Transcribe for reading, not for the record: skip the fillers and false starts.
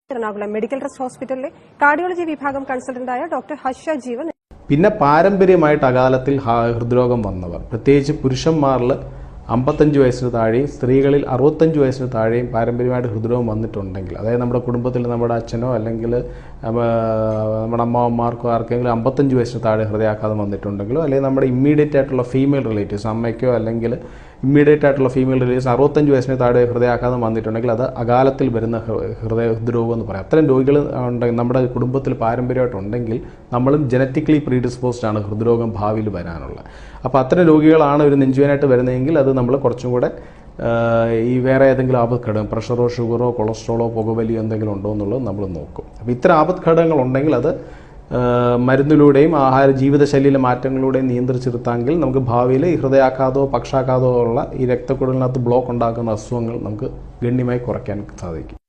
Ernakulam medical trust ഹോസ്പിറ്റലിലെ cardiology വിഭാഗം കൺസൾട്ടന്റായ doctor Harsh ജീവൻ. പിന്നെ പാരമ്പര്യമായിട്ട് അകാലത്തിൽ ഹൃദ്രോഗം വന്നവർ, പ്രത്യേകിച്ച് പുരുഷന്മാരിൽ 55 വയസ്സിന് താഴെയും സ്ത്രീകളിൽ 65 വയസ്സിന് താഴെയും പാരമ്പര്യമായിട്ട് ഹൃദ്രോഗം വന്നിട്ടുണ്ടെങ്കിൽ, അതായത് നമ്മുടെ കുടുംബത്തിൽ നമ്മുടെ അച്ഛനോ അല്ലെങ്കിൽ നമ്മുടെ അമ്മമാർക്കോ ആർക്കെങ്കിലും 55 വയസ്സിന് താഴെ ഹൃദയാഘാതം വന്നിട്ടുണ്ടെങ്കിലോ, അല്ലെങ്കിൽ നമ്മുടെ ഇമ്മീഡിയറ്റ് ആയിട്ടുള്ള ഫീമെയിൽ റിലേറ്റീവ്സ്, അമ്മയ്ക്കോ അല്ലെങ്കിൽ ഇമ്മീഡിയറ്റ് ആയിട്ടുള്ള ഫീമെയിൽ റിലേറ്റീവ്സ് 65 വയസ്സിന് താഴെ ഹൃദയാഘാതം വന്നിട്ടുണ്ടെങ്കിൽ അത് അകാലത്തിൽ വരുന്ന ഹൃദ്രോഗം എന്ന് പറയാം. അത്തരം രോഗികൾ നമ്മുടെ കുടുംബത്തിൽ പാരമ്പര്യമായിട്ടുണ്ടെങ്കിൽ നമ്മളും ജനറ്റിക്കലി പ്രീഡിസ്പോസ്ഡ് ആണ് ഹൃദ്രോഗം ഭാവിയിൽ വരാനുള്ളത്. അപ്പോൾ അത്തരം രോഗികളാണ് ഒരു നെഞ്ചുവേനായിട്ട് വരുന്നതെങ്കിൽ അത് നമ്മൾ കുറച്ചും കൂടെ ഈ വേറെ ഏതെങ്കിലും ആപത്ഘടകം, പ്രഷറോ ഷുഗറോ കൊളസ്ട്രോളോ പുകവലിയോ എന്തെങ്കിലും ഉണ്ടോ എന്നുള്ളത് നമ്മൾ നോക്കും. അപ്പോൾ ഇത്തരം ആപത്ഘടകങ്ങൾ ഉണ്ടെങ്കിൽ അത് മരുന്നിലൂടെയും ജീവിതശൈലിയിലെ മാറ്റങ്ങളിലൂടെയും നിയന്ത്രിച്ചിരുത്താമെങ്കിൽ നമുക്ക് ഭാവിയിൽ ഈ ഹൃദയാഘാതമോ പക്ഷാഘാതമോ ഉള്ള ഈ രക്തക്കുഴലിനകത്ത് ബ്ലോക്ക് ഉണ്ടാക്കുന്ന അസുഖങ്ങൾ നമുക്ക് ഗണ്യമായി കുറയ്ക്കാൻ സാധിക്കും.